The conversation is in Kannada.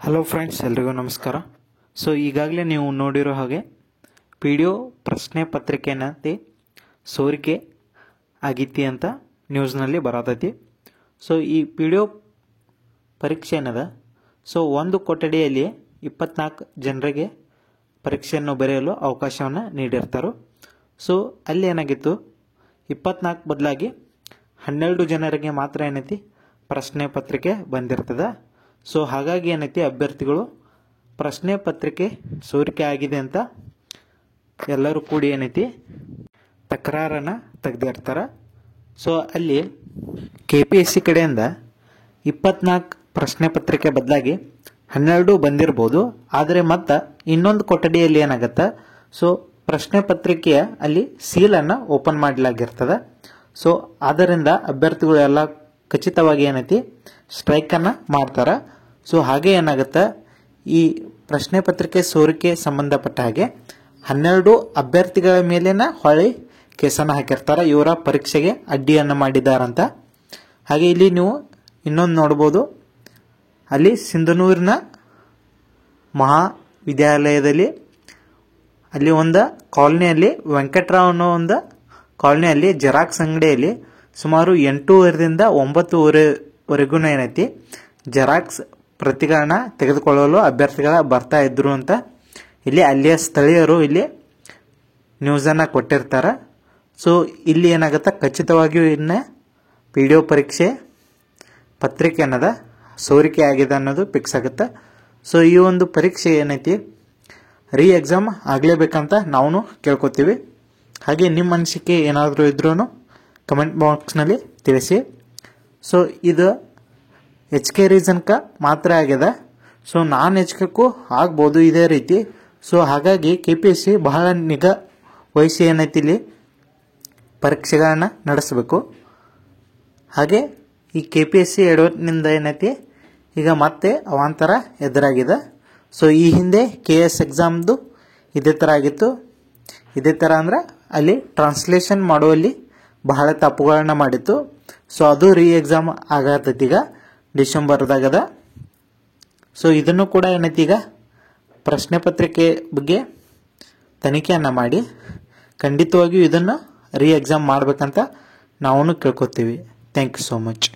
ಹಲೋ ಫ್ರೆಂಡ್ಸ್, ಎಲ್ರಿಗೂ ನಮಸ್ಕಾರ. ಸೊ ಈಗಾಗಲೇ ನೀವು ನೋಡಿರೋ ಹಾಗೆ ಪಿ ಡಿ ಒ ಪ್ರಶ್ನೆ ಪತ್ರಿಕೆನಂತೆ ಸೋರಿಕೆ ಆಗೈತಿ ಅಂತ ನ್ಯೂಸ್ನಲ್ಲಿ ಬರತೈತಿ. ಸೊ ಈ ಪಿ ಡಿ ಒ ಪರೀಕ್ಷೆ ಏನದ, ಸೊ ಒಂದು ಕೊಠಡಿಯಲ್ಲಿ 24 ಜನರಿಗೆ ಪರೀಕ್ಷೆಯನ್ನು ಬರೆಯಲು ಅವಕಾಶವನ್ನು ನೀಡಿರ್ತಾರೆ. ಸೊ ಅಲ್ಲಿ ಏನಾಗಿತ್ತು, 24 ಬದಲಾಗಿ 12 ಜನರಿಗೆ ಮಾತ್ರ ಏನೈತಿ ಪ್ರಶ್ನೆ ಪತ್ರಿಕೆ ಬಂದಿರ್ತದೆ. ಸೊ ಹಾಗಾಗಿ ಏನೈತಿ, ಅಭ್ಯರ್ಥಿಗಳು ಪ್ರಶ್ನೆ ಪತ್ರಿಕೆ ಸೋರಿಕೆ ಆಗಿದೆ ಅಂತ ಎಲ್ಲರೂ ಕೂಡಿ ಏನೈತಿ ತಕರಾರನ್ನು ತೆಗೆದಿರ್ತಾರೆ. ಸೊ ಅಲ್ಲಿ KPSC ಕಡೆಯಿಂದ 24 ಪ್ರಶ್ನೆ ಪತ್ರಿಕೆ ಬದಲಾಗಿ 12 ಬಂದಿರ್ಬೋದು. ಆದರೆ ಮತ್ತು ಇನ್ನೊಂದು ಕೊಠಡಿಯಲ್ಲಿ ಏನಾಗುತ್ತೆ, ಸೊ ಪ್ರಶ್ನೆ ಪತ್ರಿಕೆಯ ಅಲ್ಲಿ ಸೀಲನ್ನು ಓಪನ್ ಮಾಡಲಾಗಿರ್ತದೆ. ಸೊ ಆದ್ದರಿಂದ ಅಭ್ಯರ್ಥಿಗಳು ಎಲ್ಲ ಖಚಿತವಾಗಿ ಏನೈತಿ ಸ್ಟ್ರೈಕನ್ನು ಮಾಡ್ತಾರೆ. ಸೊ ಹಾಗೆ ಏನಾಗುತ್ತೆ, ಈ ಪ್ರಶ್ನೆ ಪತ್ರಿಕೆ ಸೋರಿಕೆ ಸಂಬಂಧಪಟ್ಟ ಹಾಗೆ 12 ಅಭ್ಯರ್ಥಿಗಳ ಮೇಲಿನ ಹೊಳ್ಳಿ ಕೇಸನ್ನು ಹಾಕಿರ್ತಾರೆ, ಇವರ ಪರೀಕ್ಷೆಗೆ ಅಡ್ಡಿಯನ್ನು ಮಾಡಿದಾರಂತ. ಹಾಗೆ ಇಲ್ಲಿ ನೀವು ಇನ್ನೊಂದು ನೋಡ್ಬೋದು, ಅಲ್ಲಿ ಸಿಂಧನೂರಿನ ಮಹಾವಿದ್ಯಾಲಯದಲ್ಲಿ ಅಲ್ಲಿ ಒಂದು ಕಾಲೋನಿಯಲ್ಲಿ ವೆಂಕಟರಾವ್ ಅನ್ನೋ ಒಂದು ಕಾಲೋನಿಯಲ್ಲಿ ಜೆರಾಕ್ಸ್ ಅಂಗಡಿಯಲ್ಲಿ ಸುಮಾರು 8:30ರಿಂದ 9:00ವರೆಗೂ ಏನೈತಿ ಜೆರಾಕ್ಸ್ ಪ್ರತಿಗಳನ್ನ ತೆಗೆದುಕೊಳ್ಳಲು ಅಭ್ಯರ್ಥಿಗಳ ಬರ್ತಾ ಇದ್ರು ಅಂತ ಇಲ್ಲಿ ಅಲ್ಲಿಯ ಸ್ಥಳೀಯರು ಇಲ್ಲಿ ನ್ಯೂಸನ್ನು ಕೊಟ್ಟಿರ್ತಾರೆ. ಸೊ ಇಲ್ಲಿ ಏನಾಗುತ್ತೆ, ಖಚಿತವಾಗಿಯೂ ಇನ್ನು ಪಿ ಡಿ ಒ ಪರೀಕ್ಷೆ ಪತ್ರಿಕೆ ಅನ್ನೋದ ಸೋರಿಕೆ ಆಗಿದೆ ಅನ್ನೋದು ಫಿಕ್ಸ್ ಆಗುತ್ತೆ. ಸೊ ಈ ಒಂದು ಪರೀಕ್ಷೆ ಏನೈತಿ ರೀ ಎಕ್ಸಾಮ್ ಆಗಲೇಬೇಕಂತ ನಾವು ಕೇಳ್ಕೊತೀವಿ. ಹಾಗೆ ನಿಮ್ಮ ಅನಿಸಿಕೆ ಏನಾದರೂ ಇದ್ರೂ ಕಮೆಂಟ್ ಬಾಕ್ಸ್ನಲ್ಲಿ ತಿಳಿಸಿ. ಸೊ ಇದು HK ರೀಸನ್ಕ ಮಾತ್ರ ಆಗಿದೆ. ಸೊ ನಾನ್ HKಕ್ಕೂ ಆಗ್ಬೋದು ಇದೇ ರೀತಿ. ಸೊ ಹಾಗಾಗಿ KPSC ಬಹಳ ನಿಗಾ ವಹಿಸಿ ಏನೈತಿ ಇಲ್ಲಿ ಪರೀಕ್ಷೆಗಳನ್ನ ನಡೆಸಬೇಕು. ಹಾಗೆ ಈ KPSC ಎಡವಟ್ಟಿನಿಂದ ಏನೈತಿ ಈಗ ಮತ್ತೆ ಅವಾಂತರ ಎದುರಾಗಿದೆ. ಸೊ ಈ ಹಿಂದೆ KS ಎಕ್ಸಾಮ್ದು ಇದೇ ಥರ ಆಗಿತ್ತು. ಇದೇ ಥರ ಅಂದ್ರೆ ಅಲ್ಲಿ ಟ್ರಾನ್ಸ್ಲೇಷನ್ ಮಾಡುವಲ್ಲಿ ಬಹಳ ತಪ್ಪುಗಳನ್ನ ಮಾಡಿತ್ತು. ಸೊ ಅದು ರೀ ಎಕ್ಸಾಮ್ ಆಗತೈತಿ ಈಗ ಡಿಸೆಂಬರ್ದಾಗದ. ಸೊ ಇದನ್ನು ಕೂಡ ಏನೈತಿ ಈಗ ಪ್ರಶ್ನೆ ಪತ್ರಿಕೆ ಬಗ್ಗೆ ತನಿಖೆಯನ್ನು ಮಾಡಿ ಖಂಡಿತವಾಗಿಯೂ ಇದನ್ನು ರೀ ಎಕ್ಸಾಮ್ ಮಾಡಬೇಕಂತ ನಾವು ಕೇಳ್ಕೊತೀವಿ. Thank you so much.